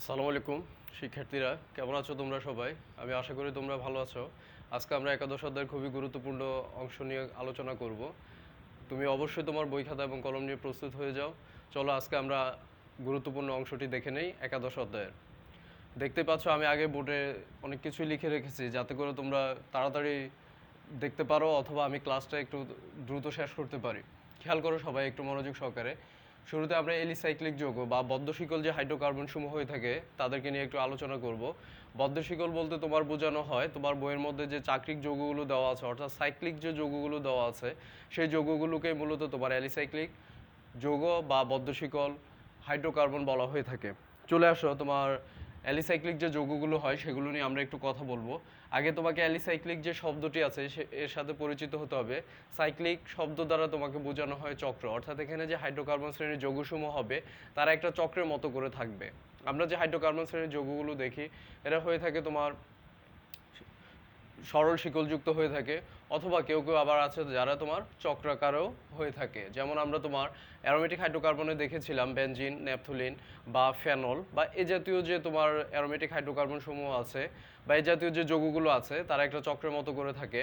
আসসালামু আলাইকুম শিক্ষার্থীরা, কেমন আছো তোমরা সবাই? আমি আশা করি তোমরা ভালো আছো। আজকে আমরা একাদশ অধ্যায়ের খুবই গুরুত্বপূর্ণ অংশ নিয়ে আলোচনা করব। তুমি অবশ্যই তোমার বই খাতা এবং কলম নিয়ে প্রস্তুত হয়ে যাও। চলো আজকে আমরা গুরুত্বপূর্ণ অংশটি দেখে নেই একাদশ অধ্যায়ের। দেখতে পাচ্ছ আমি আগে বোর্ডে অনেক কিছুই লিখে রেখেছি যাতে করে তোমরা তাড়াতাড়ি দেখতে পারো অথবা আমি ক্লাসটা একটু দ্রুত শেষ করতে পারি। খেয়াল করো সবাই একটু মনোযোগ সহকারে। শুরুতে আমরা এলিসাইক্লিক যৌগ বা বদ্ধশিকল যে হাইড্রোকার্বন সমূহ হয়ে থাকে তাদেরকে নিয়ে একটু আলোচনা করব। বদ্ধশিকল বলতে তোমার বোঝানো হয় তোমার বইয়ের মধ্যে যে চাক্রিক যৌগগুলো দেওয়া আছে অর্থাৎ সাইক্লিক যে যৌগগুলো দেওয়া আছে সেই যৌগগুলোকে মূলত তোমার এলিসাইক্লিক যৌগ বা বদ্ধশিকল হাইড্রোকার্বন বলা হয়ে থাকে। চলে আসো তোমার অ্যালিসাইক্লিক যে যৌগগুলো হয় সেগুলো নিয়ে আমরা একটু কথা বলবো। আগে তোমাকে অ্যালিসাইক্লিক যে শব্দটি আছে এর সাথে পরিচিত হতে হবে। সাইক্লিক শব্দ দ্বারা তোমাকে বোঝানো হয় চক্র, অর্থাৎ এখানে যে হাইড্রোকার্বন শ্রেণীর যৌগসমূহ হবে তারা একটা চক্রের মতো করে থাকবে। আমরা যে হাইড্রোকার্বন শ্রেণীর যৌগগুলো দেখি এরা হয়ে থাকে তোমার সরল শিকলযুক্ত হয়ে থাকে, অথবা কেউ কেউ আবার আছে যারা তোমার চক্রাকারেও হয়ে থাকে। যেমন আমরা তোমার অ্যারোমেটিক হাইড্রোকার্বনে দেখেছিলাম বেনজিন, ন্যাপথলিন বা ফেনল বা এ জাতীয় যে তোমার অ্যারোমেটিক হাইড্রোকার্বন সমূহ আছে বা এই জাতীয় যে যৌগগুলো আছে তারা একটা চক্রের মতো করে থাকে।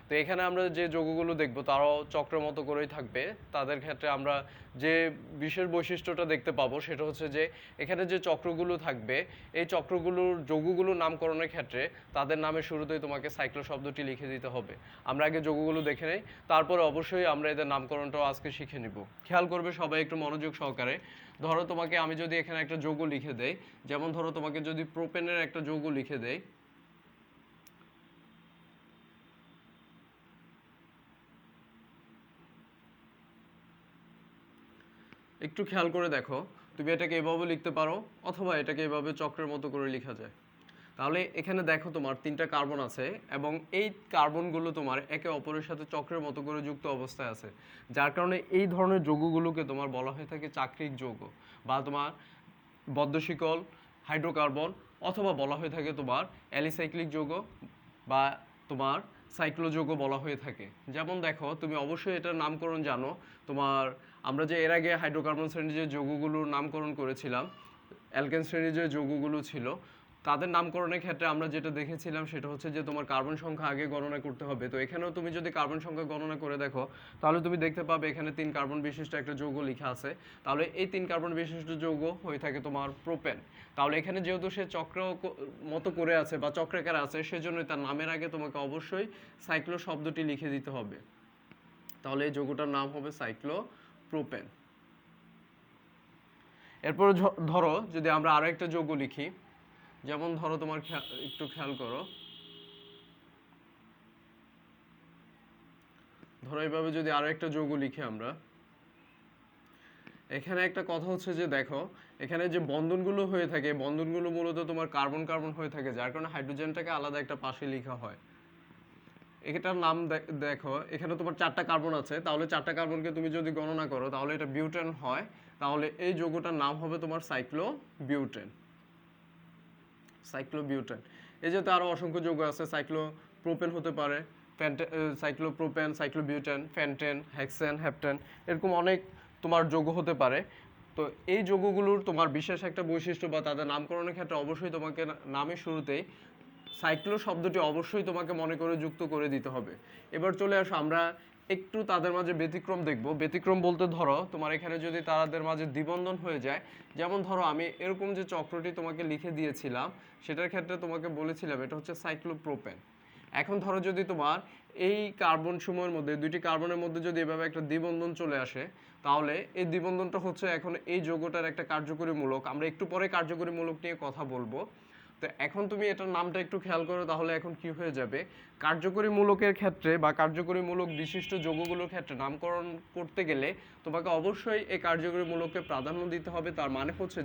তো এখানে আমরা যে যৌগগুলো দেখব তারাও চক্রের মতো করেই থাকবে। তাদের ক্ষেত্রে আমরা যে বিশেষ বৈশিষ্ট্যটা দেখতে পাবো সেটা হচ্ছে যে এখানে যে চক্রগুলো থাকবে এই চক্রগুলোর যৌগগুলোর নামকরণের ক্ষেত্রে তাদের নামের শুরুতেই তোমাকে সাইক্লো শব্দটি লিখে দিতে হবে। আমরা আগে যৌগগুলো দেখে নেই, তারপরে অবশ্যই আমরা এদের নামকরণটাও আজকে শিখে নিব। খেয়াল করবে সবাই একটু মনোযোগ সহকারে। ধরো তোমাকে আমি যদি এখানে একটা যৌগ লিখে দেই, যেমন ধরো তোমাকে যদি প্রোপেনের একটা যৌগ লিখে দেই, একটু খেয়াল করে দেখো। তুমি এটাকে এভাবে লিখতে পারো অথবা এটাকে এভাবে চক্রের মতো করে লেখা যায়। তাহলে এখানে দেখো তোমার 3টা কার্বন আছে এবং এই কার্বনগুলো তোমার একে অপরের সাথে চক্রের মতো করে যুক্ত অবস্থায় আছে, যার কারণে এই ধরনের যৌগগুলোকে তোমার বলা হয়ে থাকে চাক্রিক যৌগ বা তোমার বদ্ধশিকল হাইড্রোকার্বন, অথবা বলা হয়ে থাকে তোমার অ্যালিসাইক্লিক যৌগ বা তোমার সাইক্লো যৌগ বলা হয়ে থাকে। যেমন দেখো তুমি অবশ্যই এটার নামকরণ জানো। তোমার আমরা যে এর আগে হাইড্রোকার্বন শ্রেণীর যে যৌগগুলোর নামকরণ করেছিলাম, অ্যালকেন শ্রেণীর যে যৌগগুলো ছিল তাদের নামকরণের ক্ষেত্রে আমরা যেটা দেখেছিলাম সেটা হচ্ছে যে তোমার কার্বন সংখ্যা আগে গণনা করতে হবে। তো এখানেও তুমি যদি কার্বন সংখ্যা গণনা করে দেখো তাহলে তুমি দেখতে পাবে এখানে 3 কার্বন বিশিষ্ট একটা যৌগ লেখা আছে। তাহলে এই 3 কার্বন বিশিষ্ট যৌগ হয়ে থাকে তোমার প্রোপেন। তাহলে এখানে যেহেতু সে চক্র মতো করে আছে বা চক্রাকারে আছে সেজন্য তার নামের আগে তোমাকে অবশ্যই সাইক্লো শব্দটি লিখে দিতে হবে। তাহলে এই যৌগটার নাম হবে সাইক্লো প্রোপেন। এরপর ধরো যদি আমরা আরো একটা যৌগ লিখি, যেমন ধরো তোমার একটু খেয়াল করো, ধরো এইভাবে যদি আরো একটা যৌগ লিখি আমরা, এখানে একটা কথা হচ্ছে যে দেখো এখানে যে বন্ধনগুলো হয়ে থাকে বন্ধনগুলো মূলত তোমার কার্বন কার্বন হয়ে থাকে, যার কারণে হাইড্রোজেনটাকে আলাদা একটা পাশে লেখা হয়। এটার নাম দেখো এখানে তোমার 4টা কার্বন আছে, তাহলে 4টা কার্বনকে তুমি যদি গণনা করো তাহলে এটা বিউটেন হয়। তাহলে এই যৌগটার নাম হবে তোমার সাইক্লো বিউটেন। সাইক্লোবিউটেন। এই যে আরো অসংখ্য যৌগ আছে, সাইক্লো প্রোপেন হতে পারে, সাইক্লোপ্রোপেন, সাইক্লোবিউটেন, ফেন্টেন, হেক্সেন, হেপটেন, এরকম অনেক তোমার যৌগ হতে পারে। তো এই যৌগগুলোর তোমার বিশেষ একটা বৈশিষ্ট্য বা তাদের নামকরণের ক্ষেত্রে অবশ্যই তোমাকে নামের শুরুতেই সাইক্লো শব্দটি অবশ্যই তোমাকে মনে করে যুক্ত করে দিতে হবে। এবার চলে আসো আমরা একটু তাদের মাঝে ব্যতিক্রম দেখব। ব্যতিক্রম বলতে ধরো তোমার এখানে যদি তাদের মাঝে দ্বিবন্ধন হয়ে যায়, যেমন ধরো আমি এরকম যে চক্রটি তোমাকে লিখে দিয়েছিলাম সেটার ক্ষেত্রে তোমাকে বলেছিলাম এটা হচ্ছে সাইক্লোপ্রোপেন। এখন ধরো যদি তোমার এই কার্বন সমূহের মধ্যে দুইটি কার্বনের মধ্যে যদি এভাবে একটা দ্বিবন্ধন চলে আসে, তাহলে এই দ্বিবন্ধনটা হচ্ছে এখন এই যৌগটার একটা কার্যকরী মূলক। আমরা একটু পরে কার্যকরী মূলক নিয়ে কথা বলবো। তো এখন তুমি এটার নামটা একটু খেয়াল করো, তাহলে এখন কি হয়ে যাবে, কার্যকরী মূলকের ক্ষেত্রে বা কার্যকরী মূলক বিশিষ্ট যৌগগুলোর ক্ষেত্রে নামকরণ করতে গেলে তোমাকে অবশ্যই এই কার্যকরী মূলককে প্রাধান্য দিতে হবে। তার মানে হচ্ছে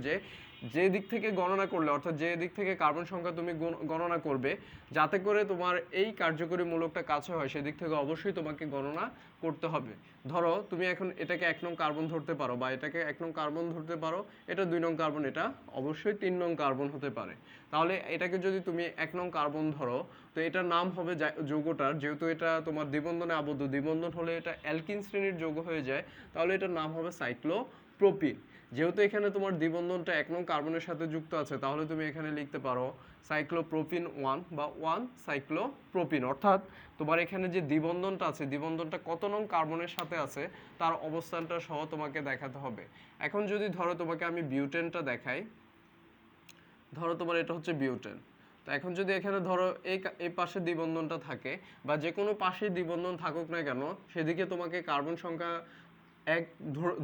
যে দিক থেকে গণনা করলে অর্থাৎ যে দিক থেকে কার্বন সংখ্যা তুমি গণনা করবে যাতে করে তোমার এই কার্যকরী মূলকটা কাছে হয় সেদিক থেকে অবশ্যই তোমাকে গণনা করতে হবে। ধরো তুমি এখন এটাকে 1 নং কার্বন ধরতে পারো বা এটাকে 1 নং কার্বন ধরতে পারো, এটা 2 নং কার্বন, এটা অবশ্যই 3 নং কার্বন হতে পারে। তাহলে এটাকে যদি তুমি 1 নং কার্বন ধরো তো এটার নাম হবে যৌগটার, যেহেতু এটা তোমার দ্বিবন্ধনে আবদ্ধ, দ্বিবন্ধন হলে এটা অ্যালকিন শ্রেণীর যৌগ হয়ে যায়, তাহলে এটার নাম হবে সাইক্লোপ্রোপিন। যেহেতু এখানে তোমার দ্বিবন্ধনটা 1 নং কার্বনের সাথে যুক্ত আছে, তাহলে তুমি এখানে লিখতে পারো সাইক্লোপ্রোপিন 1 বা 1 সাইক্লোপ্রোপিন। অর্থাৎ তোমার এখানে যে দ্বিবন্ধনটা আছে, দ্বিবন্ধনটা কত নং কার্বনের সাথে আছে তার অবস্থানটা সহ তোমাকে দেখাতে হবে। এখন যদি ধরো তোমাকে আমি বিউটেনটা দেখাই, ধরো তোমার এটা হচ্ছে বিউটেন। তো এখন যদি এখানে ধরো এই পাশে দ্বিবন্ধনটা থাকে, বা যে কোনো পাশে দ্বিবন্ধন থাকুক না কেন, সেদিকে তোমাকে কার্বন সংখ্যা 1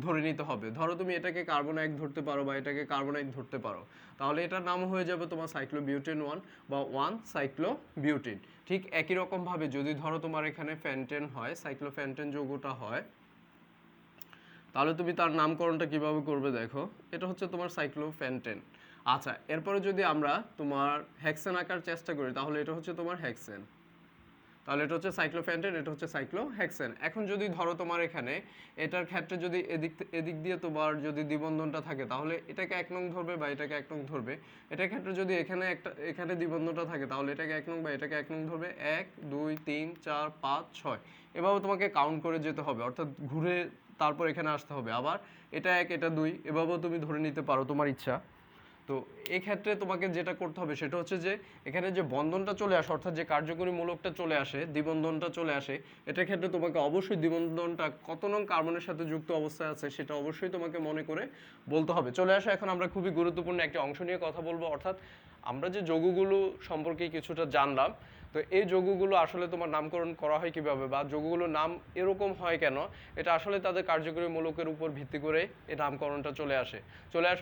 ধরে নিতে হবে। ধরো তুমি এটাকে কার্বন 1 ধরতে পারো বা এটাকে কার্বন 1 ধরতে পারো, তাহলে এটার নাম হয়ে যাবে তোমার সাইক্লোবিউটেন 1 বা 1 সাইক্লোবিউটেন। ঠিক একই রকম ভাবে যদি ধরো তোমার এখানে ফ্যান্টেন হয়, সাইক্লোফ্যান্টেন যৌগটা হয়, তাহলে তুমি তার নামকরণটা কিভাবে করবে দেখো, এটা হচ্ছে তোমার সাইক্লোফ্যান্টেন। আচ্ছা, এরপরে যদি আমরা তোমার হেক্সেন আঁকার চেষ্টা করি, তাহলে এটা হচ্ছে তোমার হেক্সেন। তাহলে এটা হচ্ছে সাইক্লোফ্যান্টেন, এটা হচ্ছে সাইক্লোহেক্সেন। এখন যদি ধরো তোমার এখানে এটার ক্ষেত্রে যদি এদিক দিয়ে তোমার যদি দ্বিবন্ধনটা থাকে, তাহলে এটাকে 1 নং ধরবে বা এটাকে 1 নং ধরবে। এটার ক্ষেত্রে যদি এখানে দ্বিবন্ধনটা থাকে, তাহলে এটাকে 1 নং বা এটাকে 1 নং ধরবে। 1 2 3 4 5 6 এভাবে তোমাকে কাউন্ট করে যেতে হবে, অর্থাৎ ঘুরে তারপর এখানে আসতে হবে। আবার এটা 1 এটা 2 এভাবেও তুমি ধরে নিতে পারো তোমার ইচ্ছা। তো এই ক্ষেত্রে তোমাকে যেটা করতে হবে সেটা হচ্ছে যে এখানে যে বন্ধনটা চলে আসে, অর্থাৎ যে কার্যকরী মূলকটা চলে আসে, দ্বিবন্ধনটা চলে আসে, এটার ক্ষেত্রে তোমাকে অবশ্যই দ্বিবন্ধনটা কত নং কার্বনের সাথে যুক্ত অবস্থায় আছে সেটা অবশ্যই তোমাকে মনে করে বলতে হবে। চলে আসে এখন আমরা খুবই গুরুত্বপূর্ণ একটি অংশ নিয়ে কথা বলবো, অর্থাৎ আমরা যে যৌগগুলো সম্পর্কে কিছুটা জানলাম, তো এই যৌগগুলো আসলে তোমার নামকরণ করা হয় কিভাবে, বা যৌগগুলোর নাম এরকম হয় কেন, এটা আসলে তাদের কার্যকরী মূলকের উপর ভিত্তি করে এই নামকরণটা চলে আসে।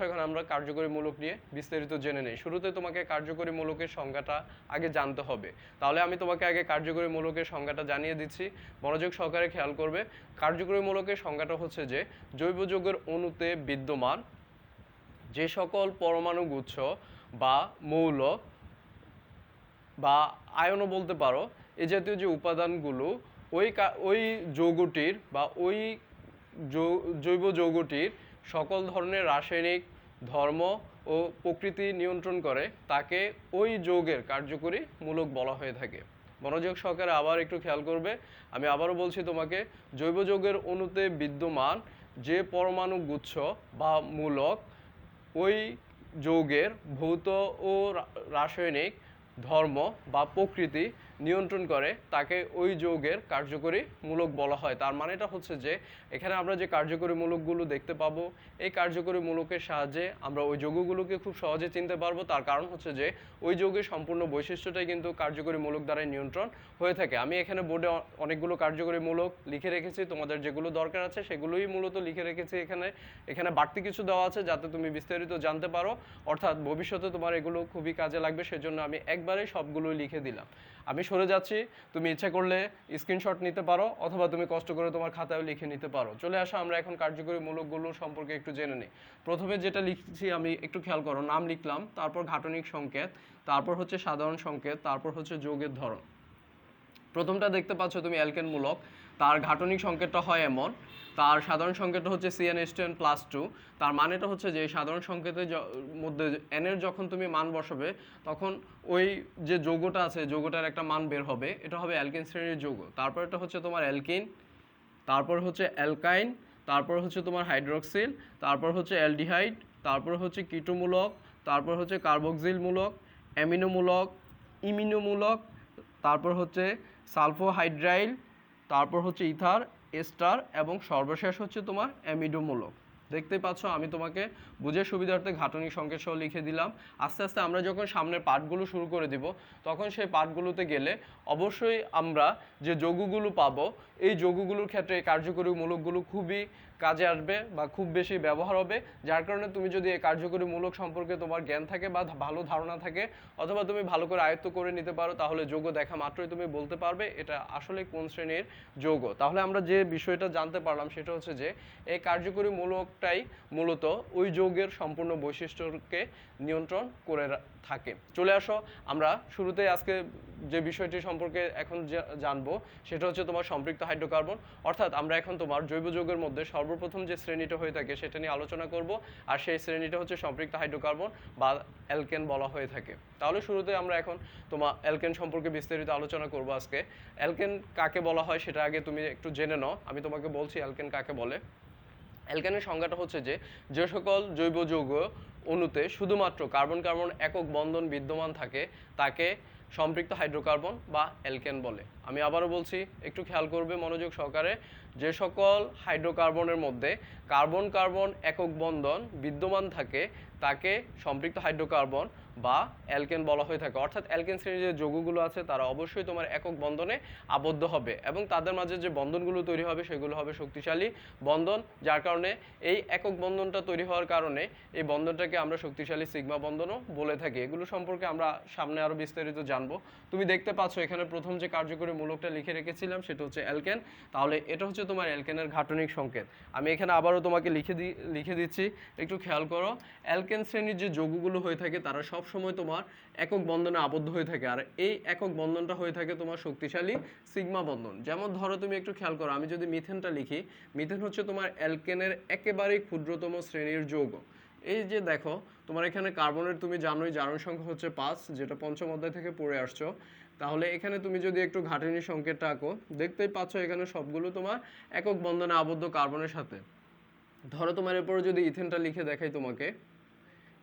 এখন আমরা কার্যকরী মূলক নিয়ে বিস্তারিত জেনে নেই। শুরুতে তোমাকে কার্যকরী মূলকের সংজ্ঞাটা আগে জানতে হবে। তাহলে আমি তোমাকে আগে কার্যকরী মূলকের সংজ্ঞাটা জানিয়ে দিচ্ছি, মনোযোগ সহকারে খেয়াল করবে। কার্যকরী মূলকের সংজ্ঞাটা হচ্ছে যে জৈব যৌগের অণুতে বিদ্যমান যে সকল পরমাণু গুচ্ছ বা মৌল বা আয়নও বলতে পারো, এই জাতীয় যে উপাদানগুলো ওই যৌগটির বা ওই জৈব যৌগটির সকল ধরনের রাসায়নিক ধর্ম ও প্রকৃতি নিয়ন্ত্রণ করে, তাকে ওই যৌগের কার্যকরী মূলক বলা হয়ে থাকে। মনোযোগ সহকারে আবার একটু খেয়াল করবে, আমি আবারও বলছি তোমাকে, জৈব যৌগের অণুতে বিদ্যমান যে পরমাণু গুচ্ছ বা মূলক ওই যৌগের ভৌত ও রাসায়নিক ধর্ম বা প্রকৃতি নিয়ন্ত্রণ করে, তাকে ওই যৌগের কার্যকরী মূলক বলা হয়। তার মানেটা হচ্ছে যে এখানে আমরা যে কার্যকরী মূলকগুলো দেখতে পাবো, এই কার্যকরী মূলকের সাহায্যে আমরা ওই যৌগগুলোকে খুব সহজে চিনতে পারবো। তার কারণ হচ্ছে যে ওই যৌগের সম্পূর্ণ বৈশিষ্ট্যটাই কিন্তু কার্যকরী মূলক দ্বারাই নিয়ন্ত্রণ হয়ে থাকে। আমি এখানে বোর্ডে অনেকগুলো কার্যকরী মূলক লিখে রেখেছি, তোমাদের যেগুলো দরকার আছে সেগুলোই মূলত লিখে রেখেছি। এখানে বাড়তি কিছু দেওয়া আছে যাতে তুমি বিস্তারিত জানতে পারো, অর্থাৎ ভবিষ্যতে তোমার এগুলো খুবই কাজে লাগবে, সেজন্য আমি একবারেই সবগুলোই লিখে দিলাম। আমি সরে যাচ্ছি, তুমি ইচ্ছা করলে স্ক্রিনশট নিতে পারো অথবা তুমি কষ্ট করে তোমার খাতায় লিখে নিতে পারো। চলে আসো আমরা এখন কার্যকরী মূলকগুলো সম্পর্কে একটু জেনে নিই। প্রথমে যেটা লিখছি আমি একটু খেয়াল করো, নাম লিখলাম, তারপর ঘাটনিক সংকেত, তারপর হচ্ছে সাধারণ সংকেত, তারপর হচ্ছে যৌগের ধরন। প্রথমটা দেখতে পাচ্ছ তুমি অ্যালকেন মূলক, তার ঘাটনিক সংকেতটা হয় এমন, তার সাধারণ সংকেতটা হচ্ছে CnH2n+2। তার মানেটা হচ্ছে যে সাধারণ সংকেতের মধ্যে এনের যখন তুমি মান বসাবে, তখন ওই যে যৌগটা আছে যৌগটার একটা মান বের হবে, এটা হবে অ্যালকেন শ্রেণীর যৌগ। তারপর এটা হচ্ছে তোমার অ্যালকিন, তারপর হচ্ছে অ্যালকাইন, তারপর হচ্ছে তোমার হাইড্রোক্সিল, তারপর হচ্ছে অ্যালডিহাইড, তারপর হচ্ছে কিটোমূলক, তারপর হচ্ছে কার্বক্সিল মূলক, অ্যামিনোমূলক, ইমিনোমূলক, তারপর হচ্ছে সালফোহাইড্রাইল, তারপর হচ্ছে ইথার, এস্টার, এবং সর্বশেষ হচ্ছে তোমার অ্যামিডোমূলক। দেখতেই পাচ্ছ আমি তোমাকে বুঝের সুবিধার্থে ঘাটনিক সংকেত সহ লিখে দিলাম। আস্তে আস্তে আমরা যখন সামনের পাঠগুলো শুরু করে দিব, তখন সেই পাঠগুলোতে গেলে অবশ্যই আমরা যে যৌগগুলো পাবো, এই যৌগগুলোর ক্ষেত্রে এই কার্যকরী মূলকগুলো খুবই কাজে আসবে বা খুব বেশি ব্যবহার হবে। যার কারণে তুমি যদি এই কার্যকরী মূলক সম্পর্কে তোমার জ্ঞান থাকে বা ভালো ধারণা থাকে, অথবা তুমি ভালো করে আয়ত্ত করে নিতে পারো, তাহলে যৌগ দেখা মাত্রই তুমি বলতে পারবে এটা আসলে কোন শ্রেণীর যৌগ। তাহলে আমরা যে বিষয়টা জানতে পারলাম সেটা হচ্ছে যে এই কার্যকরী মূলকটাই মূলত ওই যৌগের সম্পূর্ণ বৈশিষ্ট্যকে নিয়ন্ত্রণ করে থাকে। চলে আসো আমরা শুরুতে আজকে যে বিষয়টি সম্পর্কে এখন জানবো সেটা হচ্ছে তোমার সম্পৃক্ত হাইড্রোকার্বন। অর্থাৎ আমরা এখন তোমার জৈব যৌগের মধ্যে সর্বপ্রথম যে শ্রেণীটা হয়ে থাকে সেটা নিয়ে আলোচনা করব, আর সেই শ্রেণীটা হচ্ছে সম্পৃক্ত হাইড্রোকার্বন বা অ্যালকেন বলা হয়ে থাকে। তাহলে শুরুতে আমরা এখন তোমার অ্যালকেন সম্পর্কে বিস্তারিত আলোচনা করব আজকে। অ্যালকেন কাকে বলা হয় সেটা আগে তুমি একটু জেনে নাও, আমি তোমাকে বলছি অ্যালকেন কাকে বলে। অ্যালকেনের সংজ্ঞাটা হচ্ছে যে যে সকল জৈব যৌগ অণুতে শুধুমাত্র কার্বন কার্বন একক বন্ধন বিদ্যমান থাকে তাকে সম্পৃক্ত হাইড্রোকার্বন বা অ্যালকেন বলে। আমি আবারও বলছি, একটু খেয়াল করবে মনোযোগ সহকারে। যে সকল হাইড্রোকার্বনের মধ্যে কার্বন কার্বন একক বন্ধন বিদ্যমান থাকে তাকে সম্পৃক্ত হাইড্রোকার্বন বা অ্যালকেন বলা হয়ে থাকে। অর্থাৎ অ্যালকেন শ্রেণীর যে যৌগগুলো আছে তারা অবশ্যই তোমার একক বন্ধনে আবদ্ধ হবে এবং তাদের মাঝে যে বন্ধনগুলো তৈরি হবে সেগুলো হবে শক্তিশালী বন্ধন, যার কারণে এই একক বন্ধনটা তৈরি হওয়ার কারণে এই বন্ধনটাকে আমরা শক্তিশালী সিগমা বন্ধনও বলে থাকি। এগুলো সম্পর্কে আমরা সামনে আরও বিস্তারিত জানবো। তুমি দেখতে পাচ্ছ এখানে প্রথম যে কার্যকরী মূলকটা লিখে রেখেছিলাম সেটা হচ্ছে অ্যালকেন। তাহলে এটা হচ্ছে তোমার অ্যালকেনের গাঠনিক সংকেত। আমি এখানে আবারও তোমাকে লিখে দিচ্ছি, একটু খেয়াল করো। অ্যালকেন শ্রেণীর যে যৌগগুলো হয়ে থাকে তারা সব সময় তোমার একক বন্ধনে আবদ্ধ হয়ে থাকে, আর এই একক বন্ধনটা হয়ে থাকে তোমার শক্তিশালী সিগমা বন্ধন। যেমন ধরো তুমি একটু খেয়াল করো, আমি যদি মিথেনটা লিখি, মিথেন হচ্ছে তোমার অ্যালকেনের একেবারেই ক্ষুদ্রতম শ্রেণীর যৌগ। এই যে দেখো তোমার এখানে কার্বনের তুমি জানোই জারণ সংখ্যা হচ্ছে 5, যেটা পঞ্চম অধ্যায় থেকে পড়ে আসছো। তাহলে এখানে তুমি যদি একটু ঘাটনি সংকেতটা আঁকো, দেখতেই পাচ্ছ এখানে সবগুলো তোমার একক বন্ধনে আবদ্ধ কার্বনের সাথে। ধরো তোমার এরপরে যদি ইথেনটা লিখে দেখাই তোমাকে,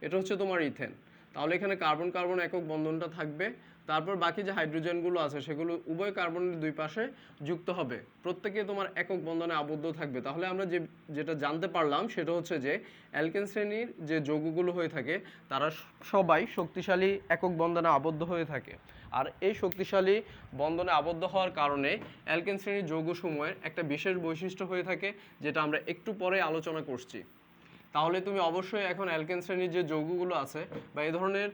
এটা হচ্ছে তোমার ইথেন। তাহলে এখানে কার্বন কার্বন একক বন্ধনটা থাকবে, তারপর বাকি যে হাইড্রোজেনগুলো আছে সেগুলো উভয় কার্বনের দুই পাশে যুক্ত হবে, প্রত্যেকে তোমার একক বন্ধনে আবদ্ধ থাকবে। তাহলে আমরা যেটা জানতে পারলাম সেটা হচ্ছে যে অ্যালকেন শ্রেণীর যে যৌগগুলো হয়ে থাকে তারা সবাই শক্তিশালী একক বন্ধনে আবদ্ধ হয়ে থাকে। আর এই শক্তিশালী বন্ধনে আবদ্ধ হওয়ার কারণে অ্যালকেন শ্রেণীর যৌগসমূহের একটা বিশেষ বৈশিষ্ট্য হয়ে থাকে, যেটা আমরা একটু পরে আলোচনা করছি। তাহলে তুমি অবশ্যই এখন অ্যালকেন শ্রেণীর যে যৌগগুলো আছে বা এই ধরনের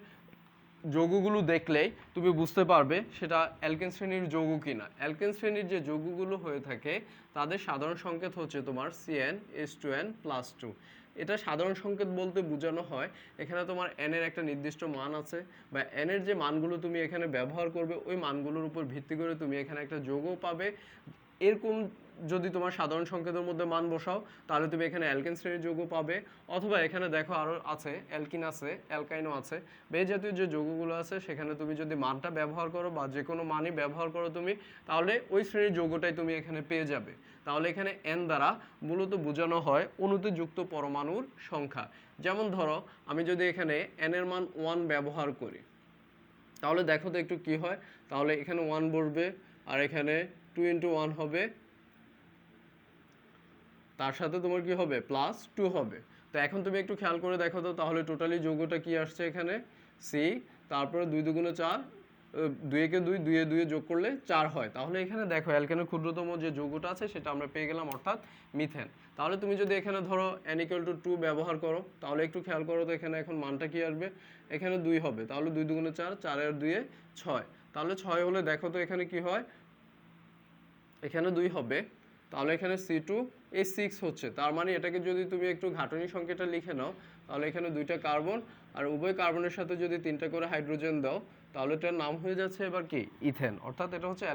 যৌগগুলো দেখলেই তুমি বুঝতে পারবে সেটা অ্যালকেন শ্রেণীর যৌগ কিনা। অ্যালকেন শ্রেণীর যে যৌগগুলো হয়ে থাকে তাদের সাধারণ সংকেত হচ্ছে তোমার CnH2n+2। এটা সাধারণ সংকেত বলতে বোঝানো হয় এখানে তোমার n এর একটা নির্দিষ্ট মান আছে, বা n এর যে মানগুলো তুমি এখানে ব্যবহার করবে ওই মানগুলোর উপর ভিত্তি করে তুমি এখানে একটা যৌগ পাবে। এরকম যদি তোমার সাধারণ সংকেতের মধ্যে মান বসাও তাহলে তুমি এখানে অ্যালকেন শ্রেণীর যৌগ পাবে, অথবা এখানে দেখো আরও আছে অ্যালকিন আছে, অ্যালকাইনও আছে। এই জাতীয় যে যৌগগুলো আছে সেখানে তুমি যদি মানটা ব্যবহার করো বা যে কোনো মানই ব্যবহার করো তুমি, তাহলে ওই শ্রেণীর যৌগটাই তুমি এখানে পেয়ে যাবে। তাহলে এখানে n দ্বারা মূলত বোঝানো হয় অণুতে যুক্ত পরমাণুর সংখ্যা। যেমন ধরো আমি যদি এখানে n এর মান 1 ব্যবহার করি, তাহলে দেখো তো একটু কি হয়। তাহলে এখানে 1 বসবে আর এখানে 2 × 1 হবে, তার সাথে তোমার কি হবে +2 হবে। তো এখন তুমি একটু খেয়াল করে দেখো তো, তাহলে টোটালি যৌগটা কি আসছে এখানে C, তারপরে 2 × 2 = 4, 2 একে 2, 2 এ 2 যোগ করলে 4 হয়। তাহলে এখানে দেখো অ্যালকেনের ক্ষুদ্রতম যে যৌগটা আছে সেটা আমরা পেয়ে গেলাম, অর্থাৎ মিথেন। তাহলে তুমি যদি এখানে ধরো n = 2 ব্যবহার করো, তাহলে একটু খেয়াল করো তো এখানে এখন মানটা কি আসবে, এখানে 2 হবে। তাহলে 2 × 2 = 4, 4 আর 2 এ 6। তাহলে 6 হলে দেখো তো এখানে কি হয়, এখানে 2 হবে। তাহলে এখানে C2H6 হচ্ছে, তার মানে এটাকে যদি তুমি একটু গাঠনিক সংকেতটা লিখে নাও, তাহলে এখানে 2টা কার্বন আর উভয় কার্বনের সাথে যদি 3টা করে হাইড্রোজেন দাও তাহলে এটার নাম হয়ে যাচ্ছে এবার কি ইথেন। অর্থাৎ এটা হচ্ছে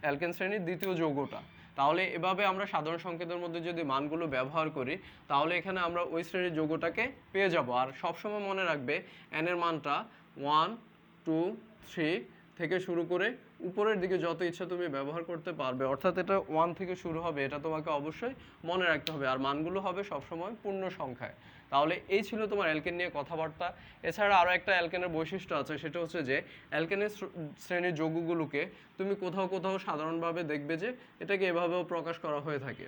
অ্যালকেন শ্রেণীর দ্বিতীয় যৌগটা। তাহলে এভাবে আমরা সাধারণ সংকেতের মধ্যে যদি মানগুলো ব্যবহার করি তাহলে এখানে আমরা ওই শ্রেণীর যৌগটাকে পেয়ে যাব। আর সবসময় মনে রাখবে n এর মানটা 1, 2, 3 থেকে শুরু করে উপরের দিকে যত ইচ্ছা তুমি ব্যবহার করতে পারবে, অর্থাৎ এটা 1 থেকে শুরু হবে, এটা তোমাকে অবশ্যই মনে রাখতে হবে। আর মানগুলো হবে সবসময় পূর্ণ সংখ্যায়। তাহলে এই ছিল তোমার অ্যালকেন নিয়ে কথাবার্তা। এছাড়া আরও একটা অ্যালকেনের বৈশিষ্ট্য আছে, সেটা হচ্ছে যে অ্যালকেনের শ্রেণীর যৌগগুলোকে তুমি কোথাও কোথাও সাধারণভাবে দেখবে যে এটাকে এভাবেও প্রকাশ করা হয়ে থাকে।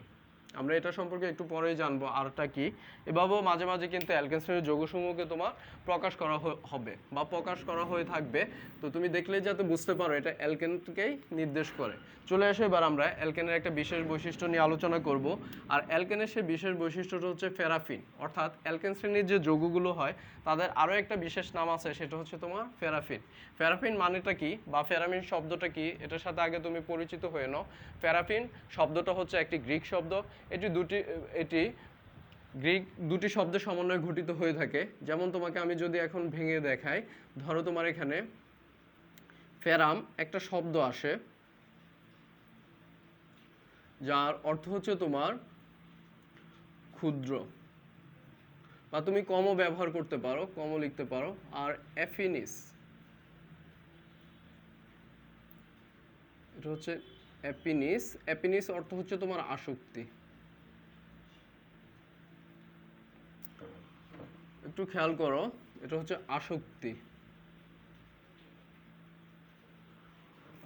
আমরা এটা সম্পর্কে একটু পরেই জানবো আরটা কি। এভাবেও মাঝে মাঝে কিন্তু অ্যালকেন শ্রেণীর যৌগসমূহকে তোমার প্রকাশ করা হবে বা প্রকাশ করা হয়ে থাকবে। তো তুমি দেখলেই যাতে বুঝতে পারো এটা অ্যালকেনকেই নির্দেশ করে। চলে আসো এবার আমরা অ্যালকেনের একটা বিশেষ বৈশিষ্ট্য নিয়ে আলোচনা করব। আর অ্যালকেনের সেই বিশেষ বৈশিষ্ট্যটা হচ্ছে ফেরাফিন। অর্থাৎ অ্যালকেন শ্রেণীর যে যৌগগুলো হয় তাদের আরও একটা বিশেষ নাম আছে, সেটা হচ্ছে তোমার ফেরাফিন। ফেরাফিন মানেটা কি বা ফেরামিন শব্দটা কি এটার সাথে আগে তুমি পরিচিত হয়ে নাও। ফেরাফিন শব্দটা হচ্ছে একটি গ্রিক শব্দ। এটি গ্রিক দুটি শব্দের সমন্বয়ে গঠিত হয়ে থাকে। যেমন তোমাকে আমি যদি এখন ভেঙে দেখাই, ধরো তোমার এখানে ফেরাম একটা শব্দ আসে যার অর্থ হচ্ছে তোমার ক্ষুদ্র, বা তুমি কমও ব্যবহার করতে পারো, কমও লিখতে পারো। আর অ্যাফিনিস, এটা হচ্ছে অ্যাপিনিস। অ্যাপিনিস অর্থ হচ্ছে তোমার আসক্তি। একটু খেয়াল করো, এটা হচ্ছে আসক্তি।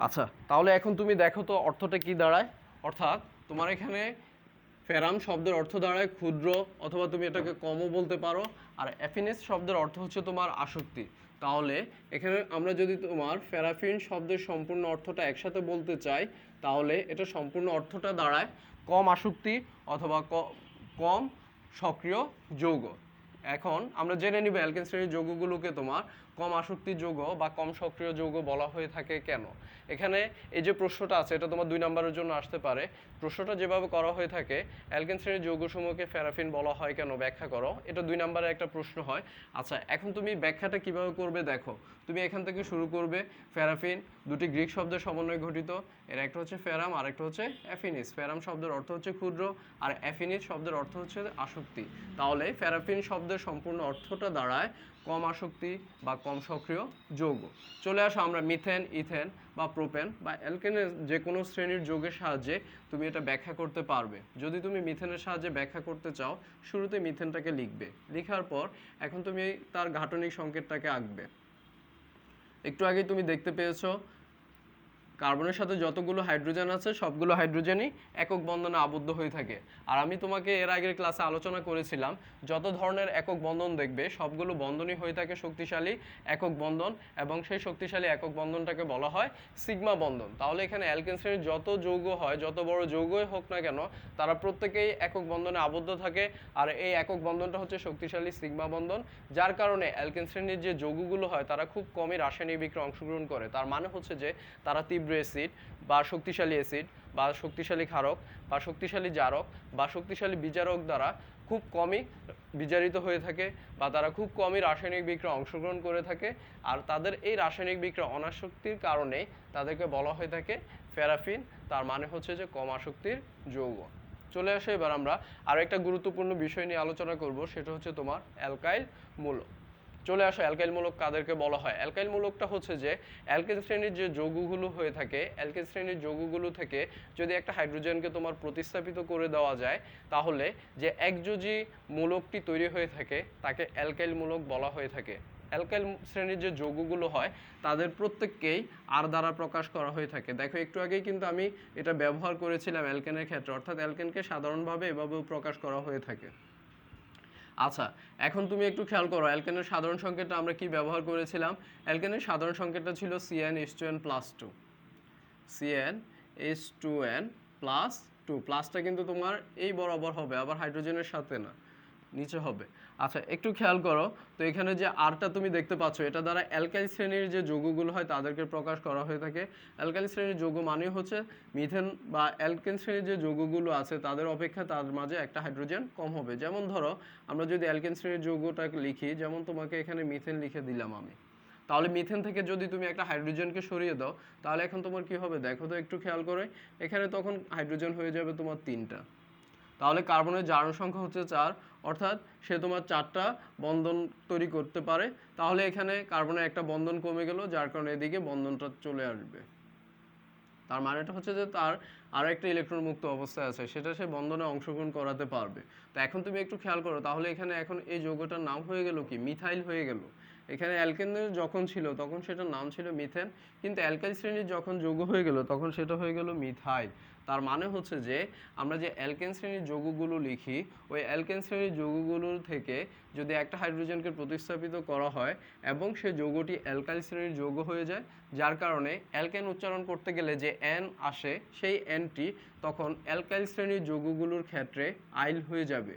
আচ্ছা, তাহলে এখন তুমি দেখো তো অর্থটা কি দাঁড়ায়। অর্থাৎ তোমার এখানে ফেরাম শব্দের অর্থ দাঁড়ায় ক্ষুদ্র, অথবা তুমি এটাকে কমও বলতে পারো। আর অ্যাফিনেস শব্দের অর্থ হচ্ছে তোমার আসক্তি। তাহলে এখানে আমরা যদি তোমার ফেরাফিন শব্দের সম্পূর্ণ অর্থটা একসাথে বলতে চাই, তাহলে এটা সম্পূর্ণ অর্থটা দাঁড়ায় কম আসক্তি অথবা কম সক্রিয় যৌগ। এখন আমরা জেনে নিব অ্যালকেন শ্রেণীর যৌগগুলোকে তোমার কম আসক্তি যৌগ বা কম সক্রিয় যৌগ বলা হয়ে থাকে কেন। এখানে এই যে প্রশ্নটা আছে এটা তোমার 2 নম্বরের জন্য আসতে পারে। প্রশ্নটা যেভাবে করা হয়ে থাকে, অ্যালকেন শ্রেণীর যৌগসমূহকে ফেরাফিন বলা হয় কেন ব্যাখ্যা করো, এটা 2 নম্বরের একটা প্রশ্ন হয়। আচ্ছা, এখন তুমি ব্যাখ্যাটা কিভাবে করবে দেখো। তুমি এখান থেকে শুরু করবে। ফেরাফিন দুটি গ্রিক শব্দের সমন্বয়ে গঠিত। এর একটা হচ্ছে ফেরাম আর একটা হচ্ছে অ্যাফিনিস। ফেরাম শব্দের অর্থ হচ্ছে ক্ষুদ্র আর অ্যাফিনিস শব্দের অর্থ হচ্ছে আসক্তি। তাহলে ফেরাফিন শব্দের সম্পূর্ণ অর্থটা দাঁড়ায় কম আসক্তি বা কম সক্রিয় যৌগ। চলে আসো আমরা মিথেন, ইথেন বা প্রোপেন বা অ্যালকেনের যে কোনো শ্রেণীর যৌগের সাহায্যে তুমি এটা ব্যাখ্যা করতে পারবে। যদি তুমি মিথেনের সাহায্যে ব্যাখ্যা করতে চাও, শুরুতে মিথেনটাকে লিখবে। লেখার পর এখন তুমি তার গাঠনিক সংকেতটাকে আঁকবে। একটু আগে তুমি দেখতে পেয়েছো কার্বনের সাথে যতগুলো হাইড্রোজেন আছে সবগুলো হাইড্রোজেনই একক বন্ধনে আবদ্ধ হয়ে থাকে। আর আমি তোমাকে এর আগের ক্লাসে আলোচনা করেছিলাম যত ধরনের একক বন্ধন দেখবে সবগুলো বন্ধনই হয়ে থাকে শক্তিশালী একক বন্ধন, এবং সেই শক্তিশালী একক বন্ধনটাকে বলা হয় সিগমা বন্ধন। তাহলে এখানে অ্যালকেন শ্রেণীর যত যৌগ হয়, যত বড় যৌগই হোক না কেন, তারা প্রত্যেকেই একক বন্ধনে আবদ্ধ থাকে। আর এই একক বন্ধনটা হচ্ছে শক্তিশালী সিগমা বন্ধন, যার কারণে অ্যালকেন শ্রেণীর যে যৌগগুলো হয় তারা খুব কমই রাসায়নিক বিক্রিয়ায় অংশগ্রহণ করে। তার মানে হচ্ছে যে তারা তীব্র অ্যাসিড বা শক্তিশালী অ্যাসিড বা শক্তিশালী ক্ষারক বা শক্তিশালী জারক বা শক্তিশালী বিজারক দ্বারা খুব কমই বিজারিত হয়ে থাকে, বা তারা খুব কমই রাসায়নিক বিক্রিয়ায় অংশগ্রহণ করে থাকে। আর তাদের এই রাসায়নিক বিক্রিয়া অনাসক্তির কারণে তাদেরকে বলা হয়ে থাকে ফেরাফিন। তার মানে হচ্ছে যে কম আসক্তির যৌগ। চলে আসে এবার আমরা আরো একটা গুরুত্বপূর্ণ বিষয় নিয়ে আলোচনা করব, সেটা হচ্ছে তোমার অ্যালকাইল মূলক। চলে আসো অ্যালকাইল মূলক কাদেরকে বলা হয়। অ্যালকাইল মূলকটা হচ্ছে যে অ্যালকেন শ্রেণীর যে যৌগগুলো হয়ে থাকে, অ্যালকেন শ্রেণীর যৌগগুলো থেকে যদি একটা হাইড্রোজেনকে তোমার প্রতিস্থাপিত করে দেওয়া যায়, তাহলে যে একযোজী মূলকটি তৈরি হয়ে থাকে তাকে অ্যালকাইল মূলক বলা হয়ে থাকে। অ্যালকাইল শ্রেণীর যে যৌগগুলো হয় তাদের প্রত্যেককেই আর দ্বারা প্রকাশ করা হয়ে থাকে। দেখো একটু আগেই কিন্তু আমি এটা ব্যবহার করেছিলাম অ্যালকেনের ক্ষেত্রে, অর্থাৎ অ্যালকেনকে সাধারণভাবে এভাবেও প্রকাশ করা হয়ে থাকে। আচ্ছা, এখন তুমি একটু খেয়াল করো অ্যালকেনের সাধারণ সংকেতটা আমরা কি ব্যবহার করেছিলাম। অ্যালকেনের সাধারণ সংকেতটা ছিল CnH2n+2। CnH2n+2 প্লাসটা কিন্তু তোমার এই বরাবর হবে, আবার হাইড্রোজেনের সাথে না, নিচে হবে। আচ্ছা, একটু খেয়াল করো তো এখানে যে আরটা তুমি দেখতে পাচ্ছ, এটা দ্বারা অ্যালকাইল শ্রেণীর যে যৌগগুলো হয় তাদেরকে প্রকাশ করা হয়ে থাকে। অ্যালকাইল শ্রেণীর যৌগ মানে হচ্ছে মিথেন বা অ্যালকেন শ্রেণীর যে যৌগগুলো আছে তাদের অপেক্ষা তার মাঝে একটা হাইড্রোজেন কম হবে। যেমন ধরো আমরা যদি অ্যালকেন শ্রেণীর যৌগটাকে লিখি, যেমন তোমাকে এখানে মিথেন লিখে দিলাম আমি, তাহলে মিথেন থেকে যদি তুমি একটা হাইড্রোজেনকে সরিয়ে দাও, তাহলে এখন তোমার কি হবে দেখো তো একটু খেয়াল করে, এখানে তখন হাইড্রোজেন হয়ে যাবে তোমার 3টা। তাহলে কার্বনের জারণ সংখ্যা হচ্ছে 4, অর্থাৎ সে তোমার 4টা বন্ধন তৈরি করতে পারে। তাহলে এখানে কার্বনের একটা বন্ধন কমে গেল, যার কারণে এদিকে বন্ধনটা চলে আসবে। তার মানেটা হচ্ছে যে তার আরো একটা ইলেকট্রন মুক্ত অবস্থায় আছে, সেটা সে বন্ধনে অংশগ্রহণ করাতে পারবে। তো এখন তুমি একটু খেয়াল করো, তাহলে এখানে এখন এই যৌগটার নাম হয়ে গেল কি, মিথাইল হয়ে গেল। এখানে অ্যালকেনের যখন ছিল তখন সেটার নাম ছিল মিথেন, কিন্তু অ্যালকাইল শ্রেণীর যখন যৌগ হয়ে গেল তখন সেটা হয়ে গেল মিথাইল। তার মানে হচ্ছে যে আমরা যে অ্যালকেন শ্রেণীর যৌগগুলো লিখি, ওই অ্যালকেন শ্রেণীর যৌগগুলোর থেকে যদি একটা হাইড্রোজেনকে প্রতিস্থাপিত করা হয় এবং সেই যৌগটি অ্যালকাইল শ্রেণীর যৌগ হয়ে যায়, যার কারণে অ্যালকেন উচ্চারণ করতে গেলে যে এন আসে সেই এনটি তখন অ্যালকাইল শ্রেণীর যৌগগুলোর ক্ষেত্রে আইল হয়ে যাবে,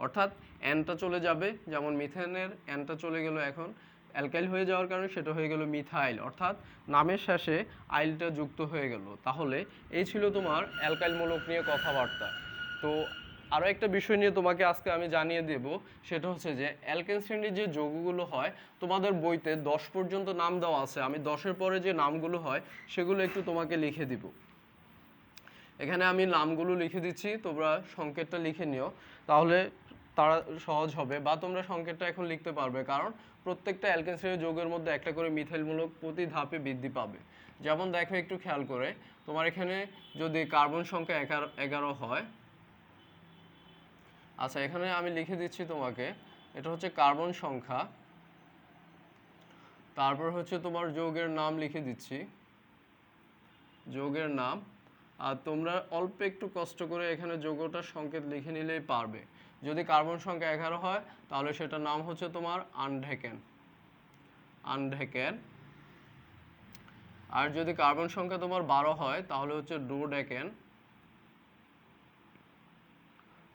অর্থাৎ এনটা চলে যাবে। যেমন মিথেনের এনটা চলে গেল, এখন অ্যালকাইল হয়ে যাওয়ার কারণে সেটা হয়ে গেল মিথাইল, অর্থাৎ নামের শেষে আইলটা যুক্ত হয়ে গেল। তাহলে এই ছিল তোমার অ্যালকাইল মূলক নিয়ে কথাবার্তা। তো আরও একটা বিষয় নিয়ে তোমাকে আজকে আমি জানিয়ে দেব, সেটা হচ্ছে যে অ্যালকেন শ্রেণীর যে যৌগগুলো হয় তোমাদের বইতে 10 পর্যন্ত নাম দেওয়া আছে, আমি 10-এর পরে যে নামগুলো হয় সেগুলো একটু তোমাকে লিখে দিব। এখানে আমি নামগুলো লিখে দিচ্ছি, তোমরা সংকেতটা লিখে নিও, তাহলে তারা সহজ হবে, বা তোমরা সংকেতটা এখন লিখতে পারবে, কারণ প্রত্যেকটা অ্যালকেন শ্রেণীর যৌগের মধ্যে একটা করে মিথাইল মূলক প্রতি ধাপে বৃদ্ধি পাবে। যেমন দেখো একটু খেয়াল করে, তোমার এখানে যদি কার্বন সংখ্যা 11 হয়, আচ্ছা, এখানে আমি লিখে দিচ্ছি তোমাকে, এটা হচ্ছে কার্বন সংখ্যা, তারপর হচ্ছে তোমার যৌগের নাম লিখে দিচ্ছি, যৌগের নাম। আর তোমরা অল্প একটু কষ্ট করে এখানে যৌগটার সংকেত লিখে নিলেই পারবে। যদি কার্বন সংখ্যা 11 হয় তাহলে সেটার নাম হচ্ছে তোমার আনঢেকেন, আনঢেকেন। আর যদি কার্বন সংখ্যা তোমার 12 হয় তাহলে হচ্ছে ডোডেকেন।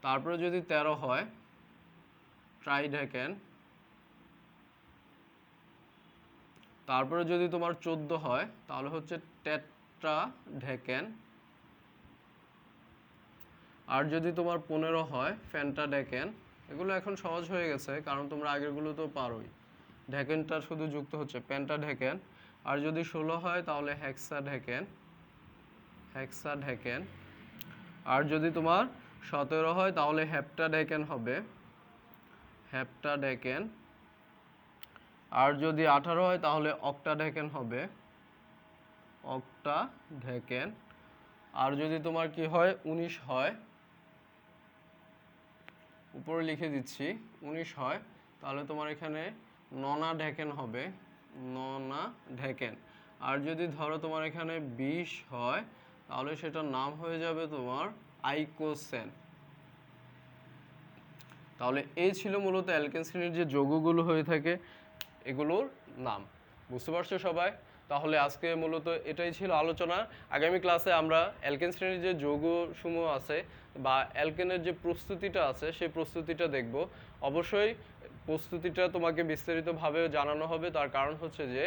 তারপরে যদি 13 হয় ট্রাইডেকেন। তারপরে যদি তোমার 14 হয় তাহলে হচ্ছে টেট্রাডেকেন। আর যদি তোমার 15 হয় ফেন্টাডেকেন। এগুলো এখন সহজ হয়ে গেছে কারণ তোমরা আগেরগুলো তো পারোই। ঢেকেনটা শুধু যুক্ত হচ্ছে, পেন্টাডেকেন। আর যদি 16 হয় তাহলে হেক্সাডেকেন, হেক্সাডেকেন। আর যদি তোমার 17 হয় তাহলে হেপ্টাডেকেন হবে, হেপ্টাডেকেন। আর যদি 18 হয় তাহলে অক্টাডেকেন হবে, অক্টাডেকেন। আর যদি তোমার কি হয় 19 হয়, উপরে লিখে দিচ্ছি 19 হয় তাহলে তোমার এখানে ননাডেকেন হবে, ননাডেকেন। আর যদি ধরো তোমার এখানে 20 হয় তাহলে সেটার নাম হয়ে যাবে তোমার আইকোসেন। তাহলে এই ছিল মূলত অ্যালকেন শ্রেণীর যে যৌগগুলো হয়ে থাকে এগুলোর নাম। বুঝতে পারছো সবাই? তাহলে আজকে মূলত এটাই ছিল আলোচনা। আগামী ক্লাসে আমরা অ্যালকেন শ্রেণীর যে যৌগসমূহ আছে বা অ্যালকেনের যে প্রস্তুতিটা আছে সেই প্রস্তুতিটা দেখব। অবশ্যই প্রস্তুতিটা তোমাকে বিস্তারিতভাবে জানানো হবে, তার কারণ হচ্ছে যে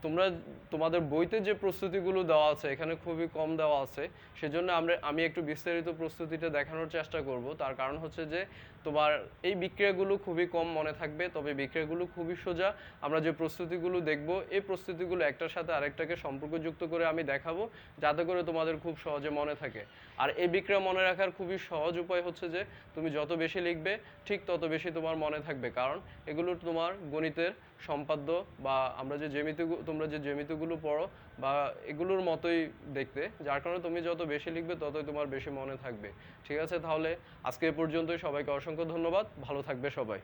তোমরা তোমাদের বইতে যে প্রস্তুতিগুলো দেওয়া আছে এখানে খুবই কম দেওয়া আছে, সেজন্য আমি একটু বিস্তারিত প্রস্তুতিটা দেখানোর চেষ্টা করব। তার কারণ হচ্ছে যে তোমার এই বিক্রিয়াগুলো খুবই কম মনে থাকবে, তবে বিক্রিয়াগুলো খুবই সোজা। আমরা যে প্রস্তুতিগুলো দেখব এই প্রস্তুতিগুলো একটার সাথে আরেকটাকে সম্পর্কযুক্ত করে আমি দেখাবো, যাতে করে তোমাদের খুব সহজে মনে থাকে। আর এই বিক্রিয়া মনে রাখার খুবই সহজ উপায় হচ্ছে যে তুমি যত বেশি লিখবে ঠিক তত বেশি তোমার মনে থাকবে, কারণ এগুলো তোমার গণিতের সম্পাদ্য বা আমরা যে তোমরা যে জ্যামিতিগুলো পড়ো বা এগুলোর মতোই দেখতে, যার কারণে তুমি যত বেশি লিখবে ততই তোমার বেশি মনে থাকবে। ঠিক আছে, তাহলে আজকে এ পর্যন্তই। সবাইকে অসংখ্য ধন্যবাদ, ভালো থাকবে সবাই।